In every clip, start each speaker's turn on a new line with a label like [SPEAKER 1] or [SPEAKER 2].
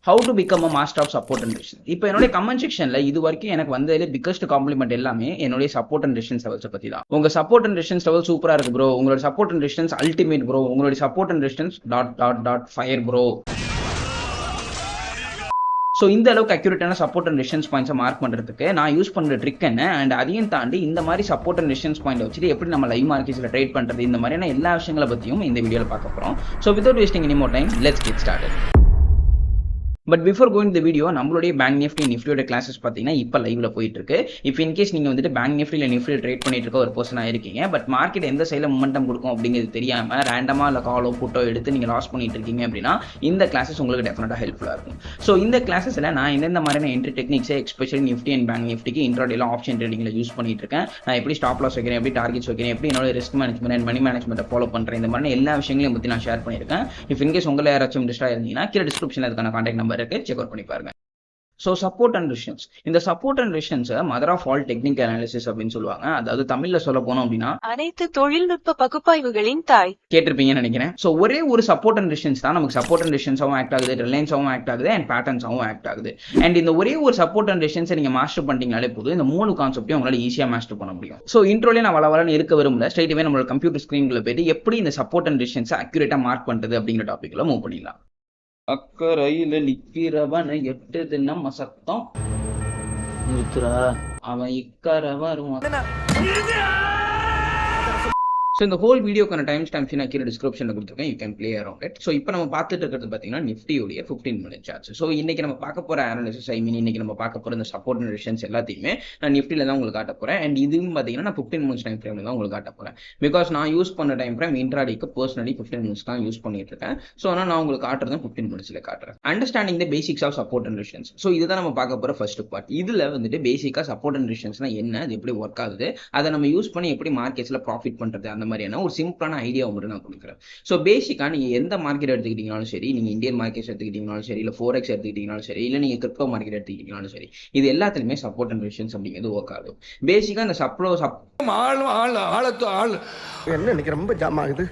[SPEAKER 1] How to become a master of support and resistance. இப்போ என்னுடைய comment செக்ஷன்ல இது வரைக்கும் எனக்கு வந்ததுல பிகஸ்ட் காம்ப்ளிமெண்ட் எல்லாமே என்னுடைய சப்போர்ட் அண்ட் ரெசிஸ்டன்ஸ் லெவல்ஸ் பத்தி தான். உங்க சப்போர்ட் அண்ட் ரெசிஸ்டன்ஸ் லெவல் சூப்பரா இருக்கு ப்ரோ, உங்களோட support and resistance ultimate bro, உங்களோட support and resistance dot dot dot fire bro. So இந்த அளவுக்கு அக்யூரேட்டான சப்போர்ட் அண்ட் ரெசிஸ்டன்ஸ் பாயிண்ட்ஸை மார்க் பண்ணுறதுக்கு நான் யூஸ் பண்ணுற ட்ரிக் என்ன, அண்ட் அதையும் தாண்டி இந்த மாதிரி சப்போர்ட் அண்ட் ரெசிஸ்டன்ஸ் பாயிண்ட் வச்சுட்டு எப்படி நம்ம லைவ் மார்க்கெட்ஸில் ட்ரேட் பண்ணுறது, இந்த மாதிரியான எல்லா விஷயங்களை பற்றியும் இந்த வீடியோவில் பார்க்க போகிறோம். So without wasting any more time, let's get started. But before going the video, நம்மளுடைய பேங்க் நிஃப்டி நிஃப்டியோட கிளாஸஸ் பார்த்தீங்கன்னா இப்போ லைவ்ல போயிட்டு இருக்கு. இஃப் இன்கேஸ் நீங்கள் வந்துட்டு பேங்க் நிஃப்டியில் நிஃப்டியில் ட்ரேட் பண்ணிட்டு இருக்க ஒரு பர்சனாக இருக்கீங்க, பட் மார்க்கெட் எந்த சைடில் மொமெண்டம் கொடுக்கும் அப்படிங்கிறது தெரியாமல் ரேண்டமாக இல்லை காலோ புட்டோ எடுத்து நீங்கள் லாஸ் பண்ணிட்டு இருக்கீங்க அப்படின்னா இந்த கிளாஸஸ் உங்களுக்கு டெஃபினட்டாக ஹெல்ப்ஃபுல்லாக இருக்கும். ஸோ இந்த கிளாஸஸில் நான் எந்தெந்த மாதிரியான என்ட்ரி டெக்னிக்ஸை எஸ்பெஷலி நிஃப்டி அண்ட் பேங்க் நிஃப்டிக்கு இன்ட்ராடேலாம் ஆப்ஷன் ட்ரேடிங்கில் யூஸ் பண்ணிட்டு இருக்கேன். நான் எப்படி ஸ்டாப் லாஸ் வைக்கிறேன், எப்படி டார்கெட்ஸ் வைக்கிறேன், எப்படி என்னோட ரிஸ்க் மேனேஜ்மெண்ட் அண்ட் மணி மேனேஜ்மெண்ட்டை ஃபாலோ பண்ணுறேன், இந்த மாதிரி எல்லா விஷயங்களையும் பற்றி நான் ஷேர் பண்ணியிருக்கேன். இஃப் இன்கேஸ் உங்களை யாராச்சும் இன்ட்ரெஸ்டாக இருந்தீங்கன்னா கீழே டிஸ்கிரிப்ஷனில் அதுக்கான கான்டாக்ட் நம்பர் இருக்குது, செக் அவுட் பண்ணி பாருங்க. ஸோ சப்போர்ட் அண்ட் ரெசிஸ்டன்ஸ், இந்த சப்போர்ட் அண்ட் ரெசிஸ்டன்ஸை mother of all technical analysis அப்படின்னு சொல்லுவாங்க. அதாவது தமிழ்ல சொல்ல போனோம் அப்படின்னா
[SPEAKER 2] அனைத்து தொழில்நுட்ப பகுப்பாய்வுகளின் தாய்
[SPEAKER 1] கேட்டிருப்பீங்கன்னு நினைக்கிறேன். ஸோ ஒரே ஒரு சப்போர்ட் அண்ட் ரெசிஸ்டன்ஸ் தான் நமக்கு சப்போர்ட் அண்ட் ரெசிஸ்டன்ஸாகவும் ஆக்ட் ஆகுது, ரிலையன்ஸாகவும் ஆக்ட் ஆகுது, அண்ட் பேட்டர்ன்ஸாகவும் ஆக்ட் ஆகுது. அண்ட் இந்த ஒரே ஒரு சப்போர்ட் அண்ட் ரெசிஸ்டன்ஸை நீங்க மாஸ்டர் பண்ணிட்டீங்கனாலே போதும், இந்த மூணு கான்செப்டையும் உங்களால் ஈஸியாக மாஸ்டர் பண்ண முடியும். ஸோ இன்ட்ரோலே நான் வளவலன்னு இருக்க விரும்பல, ஸ்ட்ரைட்வே நம்மளோட கம்ப்யூட்டர் ஸ்கிரீன்ல போயிட்டு எப்படி இந்த சப்போர்ட் அண்ட் ரெசிஸ்டன்ஸை அக்யூரேட்டா மார்க் பண்றது அப்படிங்கிற டாபிக்ல மூவ் பண்ணிடலாம். அக்கறையில நிக்கிறவன எட்டுது நம்ம சத்தம், அவன் இக்கரை வருவான். ஸோ இந்த ஹோல் வீடியோக்கான டைம் ஸ்டாம்ப்ஸ் நான் கீழே டிஸ்கிரிப்ஷனில் கொடுத்துருக்கேன், you can play around it. So இப்போ நம்ம பார்த்துட்டு இருக்கிறது பார்த்தீங்கன்னா நிஃப்டியோடைய 15 மினிட் சார்ட்ஸ். ஸோ இன்னைக்கு நம்ம பார்க்க போகிற அனாலிசிஸ், இன்னைக்கு நம்ம பார்க்க போகிற இந்த சப்போர்ட் அண்ட் ரெசிஸ்டன்ஸ் எல்லாத்தையுமே நான் நிஃப்டியில் தான் உங்களுக்கு காட்ட போகிறேன். அண்ட் இதுவும் பார்த்தீங்கன்னா நான் 15 மினிட்ஸ் டைம் ஃப்ரேமில் தான் உங்களுக்கு காட்ட போகிறேன். பிகாஸ் நான் யூஸ் பண்ண டைம் ஃப்ரேம் இன்ட்ராடேக்கு பர்சனலி 15 மினிட்ஸ் தான் யூஸ் பண்ணிட்டு இருக்கேன். ஸோ ஆனால் நான் உங்களுக்கு காட்டுறது 15 மினிட்ஸில் காட்டுறேன். Understanding the basics of support and resistance. So இதுதான் நம்ம பார்க்க போகிற ஃபர்ஸ்ட் பார்ட். இதில் வந்துட்டு பேசிக்காக சப்போர்ட் அண்ட் ரெசிஸ்டன்ஸ்னா என்ன, அது எப்படி ஒர்க் ஆகுது, அதை நம்ம யூஸ் பண்ணி எப்படி மார்க்கெட்ஸில் ப்ராஃபிட் பண்ணுறது, அந்த மாதிரியான ஒரு சிம்பிளான ஐடியா மட்டும் நான் கொடுக்குறேன். ஸோ பேசிக்கா நீங்க எந்த மார்க்கெட் எடுத்துக்கிட்டீங்கனாலும் சரி, நீங்க இந்தியன் மார்க்கெட் எடுத்துக்கிட்டீங்கனாலும் சரி, இல்ல ஃபோரெக்ஸ் எடுத்துக்கிட்டீங்கனாலும் சரி, இல்ல நீங்க கிரிப்டோ மார்க்கெட் எடுத்துக்கிட்டீங்கனாலும் சரி, இது எல்லாத்துலயுமே சப்போர்ட் அண்ட் ரெசிஸ்டன்ஸ் அப்படிங்கிறது ஒர்க் ஆகும். பேசிக்கா இந்த
[SPEAKER 3] என்ன எனக்கு ரொம்ப ஜாம் ஆகுது.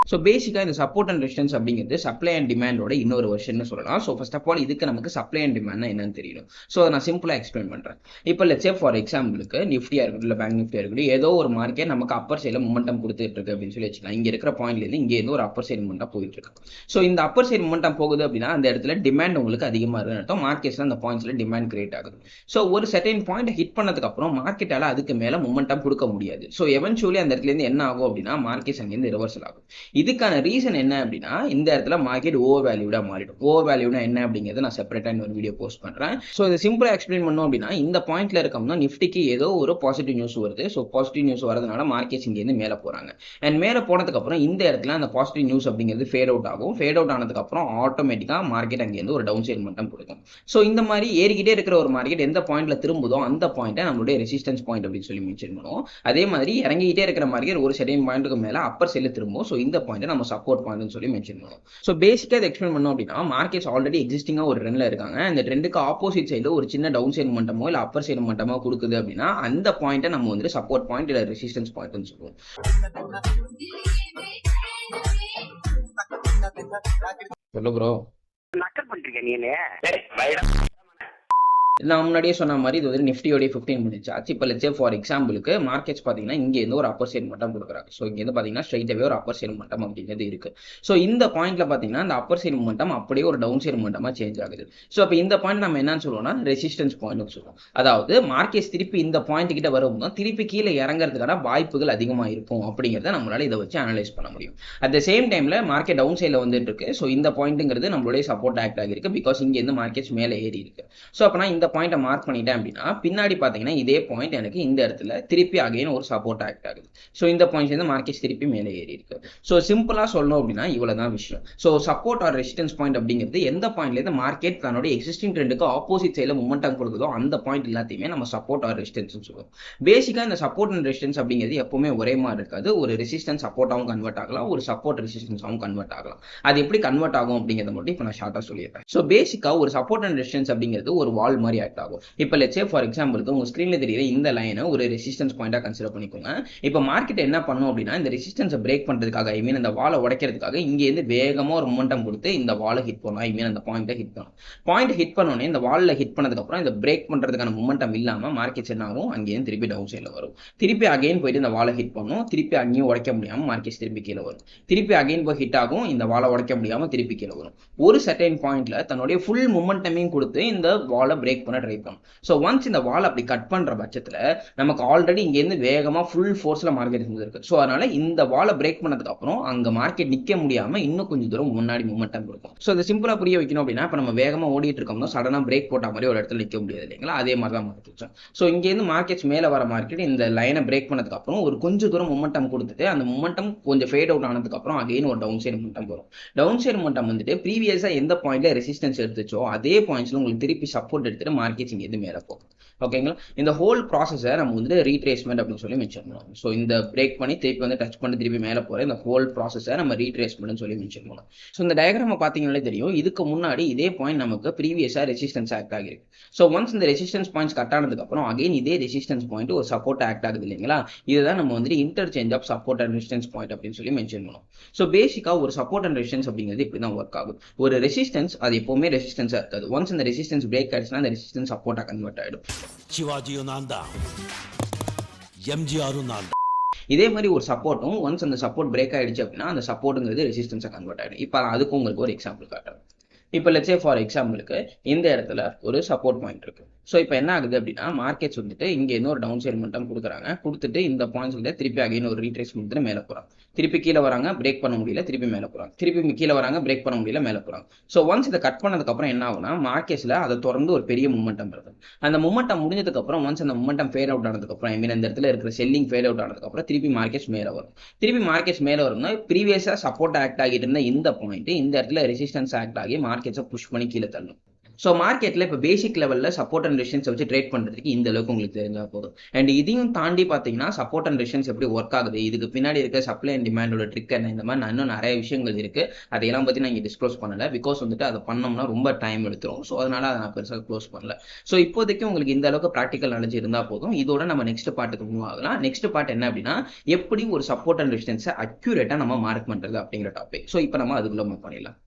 [SPEAKER 1] ஸோ பேசிக்காக இந்த சப்போர்ட் அண்ட் ரெசிஸ்டன்ஸ் அப்படிங்கிறது சப்ளை அண்ட் டிமாண்டோட இன்னொரு வெர்ஷன் சொல்லலாம். ஸோ ஃபர்ஸ்ட் ஆஃப் ஆல் இதுக்கு நமக்கு சப்ளை அண்ட் டிமாண்ட் என்னன்னு தெரியணும். ஸோ அதை நான் சிம்பிளாக எக்ஸ்பிளைன் பண்ணுறேன். இப்போ லெட்ஸ் ஃபார் எக்ஸாம்பிளுக்கு நிஃப்டியாக இருக்கட்டும் இல்லை பேங்க் நிஃப்டியாக இருக்கட்டும், ஏதோ ஒரு மார்க்கெட் நமக்கு அப்பர் சைடில் மொமெண்டம் கொடுத்துட்டு இருக்கு அப்படின்னு சொல்லி வச்சுக்கலாம். இங்கே இருக்கிற பாயிண்ட்லேருந்து இங்கே இருந்து ஒரு அப்பர் சைடு மொமெண்டம் போயிட்டு இருக்கு. ஸோ இந்த அப்பர் சைடு மொமெண்டம் போகுது அப்படின்னா அந்த இடத்துல டிமாண்ட் உங்களுக்கு அதிகமாக இருக்குன்னு அர்த்தம். மார்க்கெட்ஸில் அந்த பாயிண்ட்ஸில் டிமாண்ட் கிரியேட் ஆகுது. ஸோ ஒரு செர்டைன் பாயிண்ட் ஹிட் பண்ணதுக்கு அப்புறம் மார்க்கெட்டால் அதுக்கு மேலே மொமெண்டம் கொடுக்க முடியாது. ஸோ எவென்ச்சுவலி அந்த இடத்துலேருந்து என்ன ஆகும் அப்படின்னா மார்க்கெட்ஸ் அங்கேருந்து ரிவர்சல் ஆகும். இதுக்கான ரீசன் என்ன அப்படின்னா இந்த இடத்துல மார்க்கெட் ஓவர் வேல்யூடா மாறிடும். ஓவர் வேல்யூனா என்ன அப்படிங்கிறது நான் செப்பரேட்டா ஒரு வீடியோ போஸ்ட் பண்றேன். ஸோ இதை சிம்பிளா எக்ஸ்பிளைன் பண்ணோம் அப்படின்னா இந்த பாயிண்ட்ல இருக்கோம்னா நிஃப்டிக்கு ஏதோ ஒரு பாசிட்டிவ் நியூஸ் வருது. ஸோ பாசிட்டிவ் நியூஸ் வரதுனால மார்க்கெட்ஸ் இங்கேருந்து மேலே போறாங்க. அண்ட் மேலே போனதுக்கு அப்புறம் இந்த இடத்துல அந்த பாசிட்டிவ் நியூஸ் அப்படிங்கிறது ஃபேட் அவுட் ஆகும். ஃபேட் அவுட் ஆனதுக்கு அப்புறம் ஆட்டோமேட்டிக்கா மார்க்கெட் அங்கேருந்து ஒரு டவுன் சைட் மட்டும் கொடுக்கும். ஸோ இந்த மாதிரி ஏறிக்கிட்டே இருக்கிற ஒரு மார்க்கெட் எந்த பாயிண்ட்ல திரும்புதோ அந்த பாயிண்ட்டை நம்மளுடைய ரெசிஸ்டன்ஸ் பாயிண்ட் அப்படின்னு சொல்லி மென்ஷன் பண்ணுவோம். அதே மாதிரி இறங்கிட்டே இருக்கிற மார்க்கெட் ஒரு செர்டைன் பாயிண்ட்டுக்கு மேலே அப்பர் சைடில் திரும்பும். ஸோ இந்த பாயிண்ட்டை நம்ம சப்போர்ட் பாயிண்ட் சொல்லி மென்ஷன் பண்ணுவோம். ஸோ பேசிக்கா இதை எக்ஸ்பிளைன் பண்ணோம் அப்படின்னா மார்க்கெட்ஸ் ஆல்ரெடி எக்ஸிஸ்டிங்கா ஒரு ட்ரெண்ட்ல இருக்காங்க. அந்த ட்ரெண்டுக்கு ஆப்போசிட் சைடு ஒரு சின்ன டவுன் சைடு மட்டமோ இல்ல அப்பர் சைடு மட்டமோ கொடுக்குது அப்படின்னா அந்த பாயிண்ட்டை நம்ம வந்து சப்போர்ட் பாயிண்ட் இல்ல ரெசிஸ்டன்ஸ் பாயிண்ட் சொல்லுவோம். சொல்லு ப்ரோ, நக்கல் பண்றீங்க நீ. நான் முன்னாடியே சொன்ன மாதிரி இது வந்து நிஃப்டியோடைய 15 மினிட்ஸ் ஆச்சு. இப்போ லெட்ஸ் சே ஃபார் எக்ஸாம்பிளுக்கு மார்க்கெட்ஸ் பார்த்தீங்கன்னா இங்கே இருந்து ஒரு அப்பர் சைடு மட்டும் கொடுக்குறாங்க. ஸோ இங்கே இருந்து பார்த்தீங்கன்னா ஸ்ட்ரைட்டாகவே ஒரு அப்பர் சைடு மட்டும் அப்படிங்கிறது இருக்கு. ஸோ இந்த பாயிண்ட்ல பார்த்தீங்கன்னா அந்த அப்பர் சைடு மட்டும் அப்படியே ஒரு டவுன் சைடு மட்டுமா சேஞ்ச் ஆகுது. ஸோ அப்போ இந்த பாயிண்ட் நம்ம என்னன்னு சொல்லுவோம்னா ரெசிஸ்டன்ஸ் பாயிண்ட் சொல்லுவோம். அதாவது மார்க்கெட்ஸ் திருப்பி இந்த பாயிண்ட் கிட்ட வரும்போது திருப்பி கீழே இறங்குறதுக்கான வாய்ப்புகள் அதிகமாக இருக்கும் அப்படிங்கிறத நம்மளால இதை வச்சு அனலைஸ் பண்ண முடியும். அட் த சேம் டைம்ல மார்க்கெட் டவுன் சைடில் வந்துட்டு இருக்கு. ஸோ இந்த பாயிண்ட்ங்கிறது நம்மளுடைய சப்போர்ட் ஆக்ட் ஆகிருக்கு. பிகாஸ் இங்கே இருந்து மார்க்கெட்ஸ் மேலே ஏறி இருக்கு. ஸோ அப்போ நான் இந்த பாயிண்ட்டை மார்க் பண்ணிட்டேன் அப்படின்னா பின்னாடி பாத்தீங்கன்னா இதே பாயிண்ட் எனக்கு இந்த இடத்துல திருப்பி அகைன் ஒரு சப்போர்ட் ஆக்ட் ஆகுது. ஸோ இந்த பாயிண்ட்ல இருந்து மார்க்கெட் திருப்பி மேலே ஏறி இருக்கு. ஸோ சிம்பிளா சொல்லணும் அப்படின்னா இவ்வளவுதான் விஷயம். So support or resistance point அப்படிங்கிறது எந்த பாயிண்ட்ல இருந்து மார்க்கெட் தன்னோட எக்ஸிஸ்டிங் ட்ரெண்டுக்கு ஆப்போசிட் சைட்ல மொமெண்டம் கொடுக்குதோ அந்த பாயிண்ட் எல்லாத்தையுமே நம்ம சப்போர்ட் ஆர் ரெசிஸ்டன்ஸ் சொல்லுவோம். பேசிக்கா இந்த சப்போர்ட் அண்ட் ரெசிஸ்டன்ஸ் அப்படிங்கிறது எப்பவுமே ஒரே மாதிரி இருக்காது. ஒரு ரெசிஸ்டன்ஸ் சப்போர்ட்டாகவும் கன்வெர்ட் ஆகலாம், ஒரு சப்போர்ட் ரெசிஸ்டன்ஸாகவும் கன்வெர்ட் ஆகலாம். அது எப்படி கன்வெர்ட் ஆகும் அப்படிங்கிறத மட்டும் இப்போ நான் ஷார்ட்டா சொல்லிடுறேன். ஸோ பேசிக்கா ஒரு சப்போர்ட் அண்ட் ரெசிஸ்டன்ஸ் அப்படிங்கிறது ஒரு வால் மாதிரி மாதிரி ஆக்ட் ஆகும். இப்போ லெட்ஸ் சே ஃபார் எக்ஸாம்பிளுக்கு உங்க ஸ்கிரீன்ல தெரியுற இந்த லைனை ஒரு ரெசிஸ்டன்ஸ் பாயிண்டா கன்சிடர் பண்ணிக்கோங்க. இப்போ மார்க்கெட் என்ன பண்ணும் அப்படின்னா இந்த ரெசிஸ்டன்ஸை பிரேக் பண்றதுக்காக ஐ மீன் அந்த வாலை உடைக்கிறதுக்காக இங்க இருந்து வேகமா ஒரு மொமெண்டம் கொடுத்து இந்த வாலை ஹிட் பண்ணும். ஐ மீன் அந்த பாயிண்ட்டை ஹிட் பண்ணும். பாயிண்ட் ஹிட் பண்ணோடனே இந்த வால்ல ஹிட் பண்ணதுக்கு அப்புறம் இந்த பிரேக் பண்றதுக்கான மொமெண்டம் இல்லாம மார்க்கெட்ஸ் என்ன ஆகும், அங்கேயும் திருப்பி டவுன் சைட்ல வரும். திருப்பி அகைன் போயிட்டு இந்த வாலை ஹிட் பண்ணும். திருப்பி அங்கேயும் உடைக்க முடியாம மார்க்கெட்ஸ் திருப்பி கீழே வரும். திருப்பி அகைன் போய் ஹிட் ஆகும். இந்த வாலை உடைக்க முடியாம திருப்பி கீழே வரும். ஒரு சர்டைன் பாயிண்ட்ல தன்னுடைய ஃபுல் மொமெண்டமையும் கொடுத்து இந்த வாலை பிரேக் பண்ண ட்ரை பண்ணும். ஸோ ஒன்ஸ் இந்த வால் அப்படி கட் பண்ற பட்சத்துல நமக்கு ஆல்ரெடி இங்க இருந்து வேகமா ஃபுல் ஃபோர்ஸ்ல மார்க்கெட் இருந்திருக்கு. ஸோ அதனால இந்த வாலை பிரேக் பண்ணதுக்கு அப்புறம் அங்க மார்க்கெட் நிக்க முடியாம இன்னும் கொஞ்சம் தூரம் முன்னாடி மொமெண்டம் கொடுக்கும். ஸோ அதை சிம்பிளா புரிய வைக்கணும் அப்படின்னா இப்ப நம்ம வேகமா ஓடிட்டு இருக்கோம்னா சடனா பிரேக் போட்ட மாதிரி ஒரு இடத்துல நிக்க முடியாது இல்லைங்களா? அதே மாதிரி தான் மார்க்கெட். ஸோ இங்க இருந்து மார்க்கெட்ஸ் மேல வர மார்க்கெட் இந்த லைனை பிரேக் பண்ணதுக்கு அப்புறம் ஒரு கொஞ்சம் தூரம் மொமெண்டம் கொடுத்துட்டு அந்த மொமெண்டம் கொஞ்சம் ஃபேட் அவுட் ஆனதுக்கு அப்புறம் அகைன் ஒரு டவுன் சைடு மொமெண்டம் வரும். டவுன் சைடு மொமெண்டம் வந்துட்டு ப்ரீவியஸா எந்த பாயிண்ட்ல ரெசிஸ்டன்ஸ் எடுத்துச்சோ அதே பாயிண்ட்ஸ்ல உங்களுக்கு திருப்பி சப்போர்ட் எடுத்துட்டு மார்க்கெட்ஸ் இங்க இருந்து மேல போகும். ஓகேங்களா? இந்த ஹோல் ப்ராசஸை நம்ம வந்து ரீட்ரேஸ்மெண்ட் அப்படின்னு சொல்லி மென்ஷன் பண்ணுவோம். ஸோ இந்த பிரேக் பண்ணி திருப்பி வந்து டச் பண்ணி திருப்பி மேலே போகிற இந்த ஹோல் ப்ராசஸை நம்ம ரீட்ரேஸ்மெண்ட் சொல்லி மென்ஷன் பண்ணுவோம். ஸோ இந்த டயக்ராம் பார்த்தீங்கன்னாலே தெரியும் இதுக்கு முன்னாடி இதே பாயிண்ட் நமக்கு ப்ரீவியஸாக ரெசிஸ்டன்ஸ் ஆக்ட் ஆகிருக்கு. ஸோ ஒன்ஸ் இந்த ரெசிஸ்டன்ஸ் பாயிண்ட்ஸ் கட் ஆனதுக்கு அப்புறம் அகைன் இதே ரெசிஸ்டன்ஸ் பாயிண்ட் ஒரு சப்போர்ட் ஆக்ட் ஆகுது இல்லைங்களா? இதுதான் நம்ம வந்து interchange of support and resistance point அப்படின்னு சொல்லி மென்ஷன் பண்ணுவோம். ஸோ பேசிக்காக ஒரு சப்போர்ட் அண்ட் ரெசிஸ்டன்ஸ் அப்படிங்கிறது இப்படி தான் ஒர்க் ஆகும். ஒரு ரெசிஸ்டன்ஸ் அது எப்பவுமே ரெசிஸ்டன்ஸாக இருக்காது. ஒன்ஸ் இந்த ரெசிஸ்டன்ஸ் பிரேக் ஆயிடுச்சுன்னா அந்த ரெசிஸ்டன்ஸ் சப்போர்ட்டாக கன்வெர்ட் ஆகிடும்.
[SPEAKER 4] சிவாஜியும் நான் தான், எம்ஜிஆரும் நான் தான்.
[SPEAKER 1] இதே மாதிரி ஒரு சப்போர்ட்டும் ஒன்ஸ் அந்த சப்போர்ட் பிரேக் ஆயிடுச்சு அப்படின்னா அந்த சப்போர்ட்டுங்கிறது ரெசிஸ்டன்ஸாக கன்வெர்ட் ஆகிடும். இப்போ அதுக்கு உங்களுக்கு ஒரு எக்ஸாம்பிள் காட்டுறேன். இப்போ லெட்ஸ் சே ஃபார் எக்ஸாம்பிளுக்கு இந்த இடத்துல ஒரு சப்போர்ட் பாயிண்ட் இருக்கு. ஸோ இப்போ என்ன ஆகுது அப்படின்னா மார்க்கெட்ஸ் வந்துட்டு இங்கே இன்னும் ஒரு டவுன் சைடு மொமெண்டம் கொடுக்குறாங்க. கொடுத்துட்டு இந்த பாயிண்ட்ஸ் வந்து திருப்பி அகைன் ஒரு ரீட்ரேஸ் கொடுத்துட்டு மேலே போகிறாங்க. திருப்பி கீழே வராங்க, பிரேக் பண்ண முடியல, திருப்பி மேலே போகிறாங்க. திருப்பி கீழே வராங்க, பிரேக் பண்ண முடியல, மேலே போகிறாங்க. ஸோ ஒன்ஸ் இதை கட் பண்ணதுக்கப்புறம் என்ன ஆகுனா மார்க்கெட்ஸில் அதை தொடர்ந்து ஒரு பெரிய மொமெண்டம் இருக்குது. அந்த மொமெண்டம் முடிஞ்சதுக்கப்புறம் ஒன்ஸ் அந்த மொமெண்டம் ஃபேட் அவுட் ஆனதுக்கப்புறம் ஐ மீன் அந்த இடத்துல இருக்கிற செல்லிங் ஃபேட் அவுட் ஆனதுக்கப்புறம் திருப்பி மார்க்கெட்ஸ் மேலே வரும். திருப்பி மார்க்கெட்ஸ் மேலே வரும்னா ப்ரீவியஸாக சப்போர்ட் ஆக்ட் ஆகிட்டு இருந்த இந்த பாயிண்ட் இந்த இடத்துல ரெசிஸ்டன்ஸ் ஆக்ட் ஆகி மார்க்கெட்ஸை புஷ் பண்ணி கீழே தள்ளும். ஸோ மார்க்கெட்டில் இப்போ பேசிக் லெவலில் சப்போர்ட் அண்ட் ரெசிஸ்டன்ஸ் வச்சு ட்ரேட் பண்ணுறதுக்கு இந்த அளவுக்கு உங்களுக்கு தெரிஞ்சால் போதும். அண்ட் இதையும் தாண்டி பார்த்தீங்கன்னா சப்போர்ட் அண்ட் ரெசிஸ்டன்ஸ் எப்படி ஒர்க் ஆகுது, இதுக்கு பின்னாடி இருக்க சப்ளை அண்ட் டிமாண்டோட ட்ரிக் என்ன, இந்த மாதிரி இன்னும் நிறைய விஷயங்கள் இருக்கு. அதையெல்லாம் பற்றி நான் இங்கே டிஸ்க்ளோஸ் பண்ணல. பிகாஸ் வந்துட்டு அதை பண்ணோம்னா ரொம்ப டைம் எடுத்துரும். ஸோ அதனால அதை நான் பெருசாக க்ளோஸ் பண்ணல. ஸோ இப்போதைக்கு உங்களுக்கு இந்த அளவுக்கு ப்ராக்டிக்கல் நாலேஜ் இருந்தால் போதும். இதோட நம்ம நெக்ஸ்ட் பார்ட்டுக்கு மூவ் ஆகலாம். நெக்ஸ்ட் பார்ட் என்ன அப்படின்னா எப்படி ஒரு சப்போர்ட் அண்ட் ரெசிஸ்டன்ஸை அக்யூரேட்டாக நம்ம மார்க் பண்ணுறது அப்படிங்கிற டாபிக். ஸோ இப்போ நம்ம அதுக்குள்ள மூவ் பண்ணிடலாம்.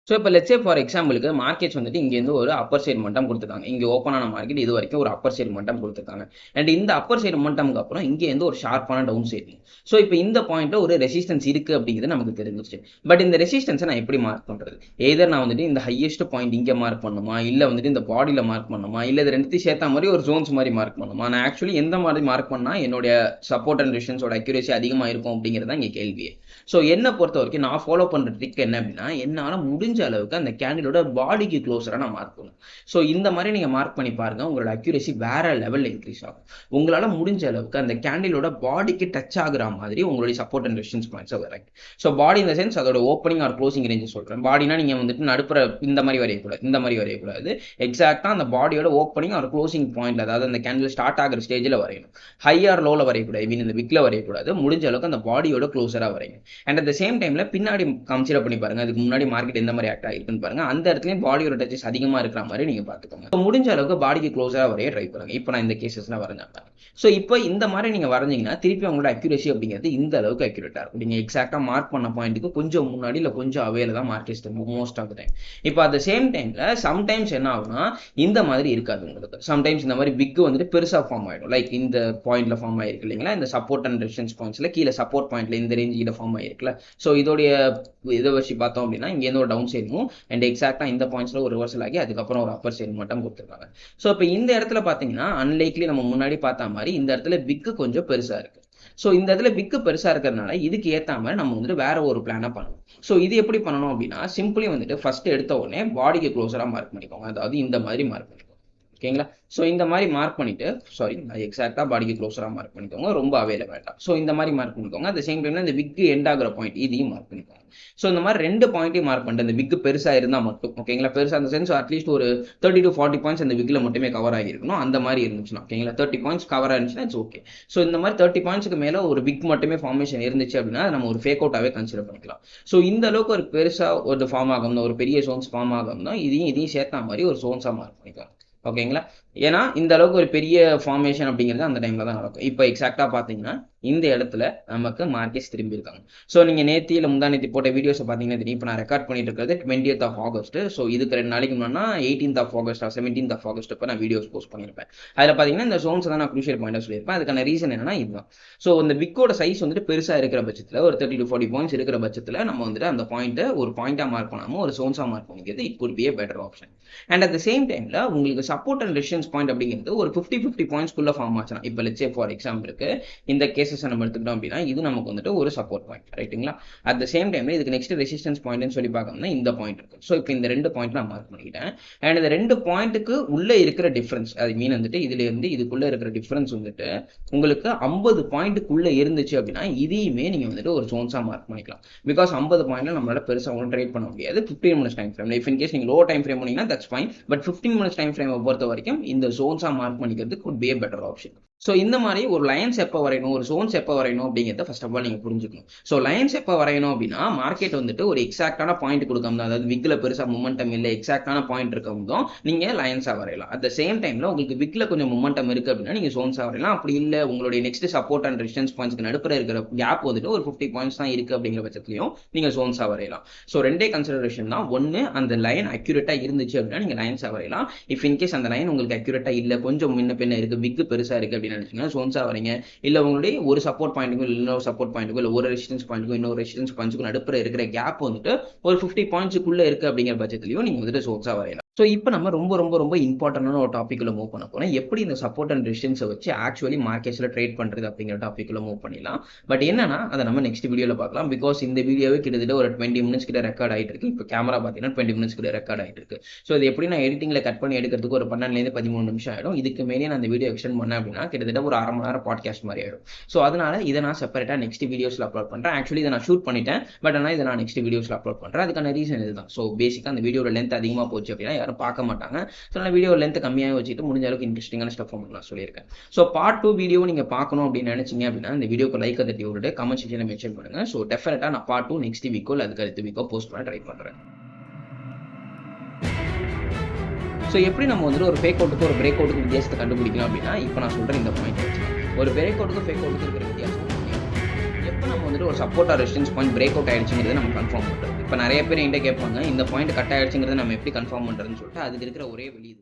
[SPEAKER 1] ஸோ இப்போ லெட்ஸ் சே ஃபார் எக்ஸாம்பிளுக்கு மார்க்கெட்ஸ் வந்துட்டு இங்கேருந்து ஒரு அப்பர் சைடு மொமெண்டம் கொடுத்துருக்காங்க. இங்கே ஓப்பன் ஆன மார்க்கெட் இது வரைக்கும் ஒரு அப்பர் சைடு மொமெண்டம் கொடுத்துருக்காங்க. அண்ட் இந்த அப்பர் சைடு மொமெண்டம்க்கு அப்புறம் இங்கேருந்து ஒரு ஷார்ப்பான டவுன் சைடு. ஸோ இப்போ இந்த பாயிண்ட்ல ஒரு ரெசிஸ்டன்ஸ் இருக்கு அப்படிங்கிறது நமக்கு தெரிஞ்சிச்சு. பட் இந்த ரெசிஸ்டன்ஸை நான் எப்படி மார்க் பண்றது? எதர் நான் வந்துட்டு இந்த ஹையஸ்ட் பாயிண்ட் இங்கே மார்க் பண்ணுமா, இல்லை வந்துட்டு இந்த பாடியில் மார்க் பண்ணுமா, இல்லை இது ரெண்டுத்தையும் சேர்த்த மாதிரி ஒரு ஜோன்ஸ் மாதிரி மார்க் பண்ணுமா? நான் ஆக்சுவலி எந்த மாதிரி மார்க் பண்ணா என்னுடைய சப்போர்ட் அண்ட் ரெசிஸ்டன்ஸோட அக்யூரேசி அதிகமாக இருக்கும் அப்படிங்கிறது இங்கே கேள்வியே. ஸோ என்னை பொறுத்த வரைக்கும் நான் ஃபாலோ பண்ற ட்ரிக் என்ன அப்படின்னா என்னால் முடிஞ்ச அளவுக்கு அந்த கேண்டிலோட பாடிக்கு க்ளோஸராக நான் மார்க் பண்ணுவேன். ஸோ இந்த மாதிரி நீங்கள் மார்க் பண்ணி பாருங்க, உங்களோட அக்யூரேசி வேற லெவலில் இன்க்ரீஸ் ஆகும். உங்களால் முடிஞ்ச அளவுக்கு அந்த கேண்டிலோட பாடிக்கு டச் ஆகுற மாதிரி உங்களுடைய சப்போர்ட் அண்ட் ரெசிஸ்டன்ஸ் பாயிண்ட்ஸை வரைக்கும். ஸோ பாடி இந்த சென்ஸ் அதோட ஓப்பனிங் ஆர் க்ளோசிங் ரேஞ்சு சொல்கிறேன். பாடினா நீங்கள் வந்துட்டு நடுப்புற இந்த மாதிரி வரையக்கூடாது, இந்த மாதிரி வரையக்கூடாது. எக்ஸாக்டாக அந்த பாடியோட ஓப்பனிங் ஆர் க்ளோசிங் பாயிண்ட், அதாவது அந்த கேண்டில் ஸ்டார்ட் ஆகிற ஸ்டேஜில் வரையணும். ஹை ஆர் லோவில் வரையக்கூடாது, ஐ மீன் இந்த விக்ல வரையக்கூடாது. முடிஞ்ச அளவுக்கு அந்த பாடியோட க்ளோஸராக வரையும். அண்ட் அட் த சேம் டைம்ல பின்னாடி கன்சிடர் பண்ணி பாருங்க, அதுக்கு முன்னாடி மார்க்கெட் எந்த மாதிரி ஆக்ட் ஆகிருக்குன்னு பாருங்க. அந்த இடத்துலயும் பாடியோட டச்சஸ் அதிகமா இருக்கிற மாதிரி நீங்க பாத்துக்கோங்க. முடிஞ்ச அளவுக்கு பாடிக்கு க்ளோஸரா வரைய ட்ரை பண்ணுங்க. இப்போ நான் இந்த கேசஸ்லாம் வரைஞ்சாங்க. ஸோ இப்போ இந்த மாதிரி நீங்க வரைஞ்சிங்கன்னா திருப்பி உங்களோட அக்யூரேசி அப்படிங்கிறது இந்த அளவுக்கு அக்யூரேட்டா இருக்கும். நீங்க எக்ஸாக்டா மார்க் பண்ண பாயிண்ட்டுக்கு கொஞ்சம் முன்னாடி இல்லை கொஞ்சம் அவையில தான் மார்க்கெட்ஸ் மோஸ்ட் ஆஃப் டைம். இப்போ அட் த சேம் டைம்ல சம்டைம்ஸ் என்ன ஆகும்னா இந்த மாதிரி இருக்காது உங்களுக்கு. சம்டைம்ஸ் இந்த மாதிரி பிக் வந்துட்டு பெருசா ஃபார்ம் ஆயிடும். லைக் இந்த பாயிண்ட்ல ஃபார்ம் ஆயிருக்கு இல்லைங்களா, இந்த சப்போர்ட் அண்ட் ரெசிஸ்டன்ஸ் பாயிண்ட்ஸ்ல கீழே சப்போர்ட் பாயிண்ட்ல இந்த ரேஞ்ச் கீழே ஃபார்ம் ஆயிருக்குல்ல. ஸோ இதோடைய இதை வச்சு பார்த்தோம் அப்படின்னா இங்கேருந்து ஒரு டவுன் சைடும் அண்ட் எக்ஸாக்டா இந்த பாயிண்ட்ஸ்ல ஒரு ரிவர்சல் ஆகி அதுக்கப்புறம் ஒரு அப்பர் சைடு மட்டும் கொடுத்துருக்காங்க. ஸோ இப்போ இந்த இடத்துல பார்த்தீங்கன்னா அன்லைக்லி நம்ம முன்னாடி பார்த்த மாதிரி இந்த இடத்துல பிக்கு கொஞ்சம் பெருசா இருக்கு. ஸோ இந்த இடத்துல பிக்கு பெருசா இருக்கிறதுனால இதுக்கு ஏற்ற மாதிரி நம்ம வந்துட்டு வேற ஒரு பிளானை பண்ணணும். ஸோ இது எப்படி பண்ணணும் அப்படின்னா சிம்பிளி வந்துட்டு ஃபர்ஸ்ட் எடுத்த உடனே பாடிக்கு க்ளோஸரா மார்க் பண்ணிக்கோங்க. அதாவது இந்த மாதிரி மார்க் பண்ணிக்கோங்க. ஓகேங்களா? ஸோ இந்த மாதிரி மார்க் பண்ணிட்டு எக்ஸாக்டா பாடிக்கு க்ளோஸரா மார்க் பண்ணிக்கோங்க, ரொம்ப அவையில வேண்டாம். ஸோ இந்த மாதிரி மார்க் பண்ணிக்கோங்க. அட் சேம் டைம்ல இந்த விக் எண்ட் ஆகிற பாயிண்ட் இதையும் மார்க் பண்ணிக்கோங்க. ஸோ இந்த மாதிரி ரெண்டு பாயிண்ட்டையும் மார்க் பண்ணிட்டு இந்த விக் பெருசா இருந்தா மட்டும் ஓகேங்களா, பெருசா அந்த சென்ஸ் அட்லீஸ்ட் ஒரு 30 to 40 பாயிண்ட்ஸ் அந்த விக்ல மட்டுமே கவர் ஆகிருக்கணும். அந்த மாதிரி இருந்துச்சுன்னா ஓகேங்களா, 30 பாயிண்ட்ஸ் கவர் ஆயிருந்துச்சுன்னா இட்ஸ் ஓகே. ஸோ இந்த மாதிரி 30 பாயிண்ட்ஸ்க்கு மேல ஒரு விக் மட்டுமே ஃபார்மேஷன் இருந்துச்சு அப்படின்னா நம்ம ஒரு ஃபேக் அவுட்டாவே கன்சிடர் பண்ணிக்கலாம். ஸோ இந்த அளவுக்கு ஒரு பெருசா ஒரு ஃபார்ம் ஆகணும், ஒரு பெரிய சோன்ஸ் ஃபார்ம் ஆகணும்னா இதையும் சேர்த்தா மாதிரி ஒரு சோன்ஸா மார்க் பண்ணிக்கலாம். ஓகேங்களா. ஏன்னா இந்த அளவுக்கு ஒரு பெரிய ஃபார்மேஷன் அப்படிங்கிறது அந்த டைம்ல தான் நடக்கும். இப்போ எக்ஸாக்டா பாத்தீங்கன்னா இந்த இடத்துல நமக்கு மார்க்கெட்ஸ் திரும்பி இருக்காங்க. ஸோ நீங்க நேத்தி இல்லை முந்தானேத்தி போட்ட வீடியோஸை பார்த்தீங்கன்னா தெரியும். இப்போ நான் ரெக்கார்ட் பண்ணிட்டு இருக்கிறது 20th of August. ஸோ இதுக்கு 2 நாளைக்கு முன்னாடி 18th of August 17th of August இப்போ நான் வீடியோஸ் போஸ்ட் பண்ணியிருப்பேன். அதில் பார்த்தீங்கன்னா இந்த ஜோன்ஸ் தான் நான் குரூஷியல் பாயிண்டாக சொல்லியிருப்பேன். அதுக்கான ரீசன் என்னன்னா இதுதான். ஸோ இந்த விக்கோட சைஸ் வந்துட்டு பெருசாக இருக்கிற பட்சத்தில் ஒரு 30 to 40 பாயிண்ட்ஸ் இருக்கிற பட்சத்தில் நம்ம வந்துட்டு அந்த பாயிண்ட்டை ஒரு பாயிண்டாக மார்க் பண்ணாமல் ஒரு ஜோன்ஸாக மார்க் பண்ணிக்கிறது it could be a better option. And at the same டைம்ல உங்களுக்கு சப்போர்ட் அண்ட் ரெசிஸ்டன்ஸ் பாயிண்ட் அப்படிங்கிறது ஒரு 50-50 பாயிண்ட்ஸ்குள்ள ஃபார்ம் ஆச்சுன்னா, இப்போ லெட்ஸ் சே ஃபார் எக்ஸாம்பிளுக்கு இந்த கேசஸ் நம்ம எடுத்துக்கிட்டோம் அப்படின்னா இது நமக்கு வந்துட்டு ஒரு சப்போர்ட் பாயிண்ட், ரைட்டுங்களா. அட் த சேம் டைம்ல இதுக்கு நெக்ஸ்ட் ரெசிஸ்டன்ஸ் பாயிண்ட்னு சொல்லி பார்க்கணும்னா இந்த பாயிண்ட் இருக்கு. ஸோ இப்போ இந்த 2 பாயிண்ட் நான் மார்க் பண்ணிக்கிட்டேன். அண்ட் இந்த 2 பாயிண்ட்டுக்கு உள்ள இருக்கிற டிஃபரன்ஸ், அது மீன் வந்துட்டு இதுல இருந்து இதுக்குள்ள இருக்கிற டிஃபரன்ஸ் வந்துட்டு உங்களுக்கு 50 பாயிண்ட்டுக்குள்ள இருந்துச்சு அப்படின்னா இதையுமே நீங்க வந்துட்டு ஒரு ஜோன்ஸா மார்க் பண்ணிக்கலாம். பிகாஸ் 50 பாயிண்ட்ல நம்மளால பெருசா ஒன்றும் ட்ரேட் பண்ண முடியாது 15 minutes time frame. If in case நீங்க லோ டைம் ஃப்ரேம் பண்ணீங்கன்னா that's fine. But 15 minutes time ஃப்ரேமை பொறுத்த வரைக்கும் இந்த ஜோன்ஸா மார்க் பண்ணிக்கிறது could be a better option. So இந்த மாதிரி ஒரு லைன்ஸ் எப்போ வரையணும், ஒரு ஜோன்ஸ் எப்போ வரையணும் அப்படிங்கிறத ஃபர்ஸ்ட் ஆஃப் ஆல் நீங்கள் புரிஞ்சுக்கணும். ஸோ லைன்ஸ் எப்போ வரையணும் அப்படின்னா மார்க்கெட் வந்துட்டு ஒரு எக்ஸாக்டான பாயிண்ட் கொடுக்கும் தான், அதாவது விக்ல பெருசாக மொமெண்டம் இல்லை எக்ஸாக்டான பாயிண்ட் இருக்கவும் நீங்கள் லைன்ஸாக வரையலாம். அட் த சேம் டைமில் உங்களுக்கு விக்ல கொஞ்சம் மொமெண்டம் இருக்குது அப்படின்னா நீங்கள் ஜோன்ஸாக வரையலாம். அப்படி இல்லை உங்களுடைய நெக்ஸ்ட் சப்போர்ட் அண்ட் ரெசிஸ்டன்ஸ் பாயிண்ட்ஸ்க்கு நடுப்புற இருக்கிற கேப் வந்துட்டு ஒரு 50 பாயிண்ட்ஸ் தான் இருக்குது அப்படிங்கிற பட்சத்துலையும் நீங்கள் ஜோன்ஸாக வரையலாம். ஸோ 2 கன்சிடரேஷன் தான். ஒன்று அந்த லைன் அக்யூரேட்டாக இருந்துச்சு அப்படின்னா நீங்கள் லைன்ஸாக வரையலாம். இஃப் இன்கேஸ் அந்த லைன் உங்களுக்கு அக்யூரேட்டாக இல்லை கொஞ்சம் முன்ன பின்ன இருக்குது விக் பெருசாக இருக்குது அப்படின்னு நினைச்சீங்கன்னா ஜோன்ஸாக வரீங்க. இல்ல உங்களுடைய ஒரு சப்போர்ட் பாயிண்ட்டுக்கும் இன்னொரு சப்போர்ட் பாயிண்ட்டுக்கும் இல்ல ஒரு ரெசிஸ்டன்ஸ் பாயிண்ட்டுக்கும் இன்னொரு ரெசிஸ்டன்ஸ் பாயிண்ட்ஸ்க்கும் நடுப்புற இருக்கிற கேப் வந்துட்டு ஒரு 50 பாயிண்ட்ஸ்க்குள்ள இருக்கு அப்படிங்கிற பட்சத்திலையும் நீங்க வந்துட்டு ஜோன்ஸா வரையலாம். ஸோ இப்போ நம்ம ரொம்ப ரொம்ப ரொம்ப இம்பார்ட்டன்டான ஒரு டாபிக்ல மூவ் பண்ண போறோம். எப்படி இந்த சப்போர்ட் அண்ட் ரெசிஸ்டன்ஸை வச்சு ஆக்சுவலி மார்க்கெட்ஸ்ல ட்ரேட் பண்றது அப்படிங்கிற டாபிக்ல மூவ் பண்ணிடலாம். பட் என்னன்னா அதை நம்ம நெக்ஸ்ட் வீடியோல பார்க்கலாம். பிகாஸ் இந்த வீடியோவே கிட்டத்தட்ட ஒரு 20 மினிட்ஸ் கிட்ட ரெக்கார்ட் ஆயிட்டு இருக்கு. இப்போ கேமரா பார்த்தீங்கன்னா 20 மினிட்ஸ் கிட்ட ரெக்கார்ட் ஆயிட்டு இருக்கு. ஸோ இது எப்படி நான் எடிட்டிங்ல கட் பண்ணி எடுக்கிறதுக்கு ஒரு 12 13 நிமிஷம் ஆயிடும். இதுக்கு மேலே நான் அந்த வீடியோ எக்ஸ்டெண்ட் பண்ணேன் அப்படின்னா கிட்டத்தட்ட ஒரு 1/2 மணி நேரம் பாட்காஸ்ட் மாதிரி ஆயிடும். ஸோ அதனால இதை நான் செப்பரேட்டா நெக்ஸ்ட் வீடியோஸ்ல அப்லோட் பண்றேன். ஆக்சுவலி இதை நான் ஷூட் பண்ணிட்டேன். பட் ஆனால் இதை நான் நெக்ஸ்ட் வீடியோஸ்ல அப்லோட் பண்றேன். அதுக்கான ரீசன் இதுதான். ஸோ பேசிக்கா அந்த வீடியோட லென்த் அதிகமாக போச்சு அப்படின்னா யாரும் பார்க்க மாட்டாங்க. ஸோ நான் வீடியோ லென்த் கம்மியாக வச்சுட்டு முடிஞ்ச அளவுக்கு இன்ட்ரெஸ்டிங்கான ஸ்டஃப் நான் சொல்லியிருக்கேன். ஸோ பார்ட் 2 வீடியோ நீங்கள் பார்க்கணும் அப்படின்னு நினைச்சீங்க அப்படின்னா இந்த வீடியோக்கு லைக் தட்டி விட்டுட்டு கமெண்ட் செக்ஷனில் மென்ஷன் பண்ணுங்க. ஸோ டெஃபினட்டாக நான் பார்ட் 2 நெக்ஸ்ட் வீக்கோ இல்லை அதுக்கு அடுத்த வீக்கோ போஸ்ட் பண்ண ட்ரை பண்ணுறேன். ஸோ எப்படி நம்ம வந்துட்டு ஒரு ஃபேக் அவுட்டுக்கு ஒரு பிரேக் அவுட்டுக்கு வித்தியாசத்தை கண்டுபிடிக்கலாம் அப்படின்னா இப்போ நான் சொல்கிறேன் இந்த பாயிண்ட் வச்சு ஒரு பிரேக் அவுட்டுக்கு ஃபேக் அவுட்டுக்கு இருக்கிற வித்தியாசம் எப்போ நம்ம வந்துட்டு ஒரு support or resistance point break out ஆயிடுச்சுங்கிறது நம்ம கன்ஃபார்ம் பண்ணுறது. இப்போ நிறைய பேர் என்கிட்ட கேட்பாங்க இந்த பாயிண்ட் கட் ஆயிடுச்சுங்கிறத நம்ம எப்படி கன்ஃபார்ம் பண்ணுறதுன்னு சொல்லிட்டு அதுக்கு இருக்கிற ஒரே வழி இது.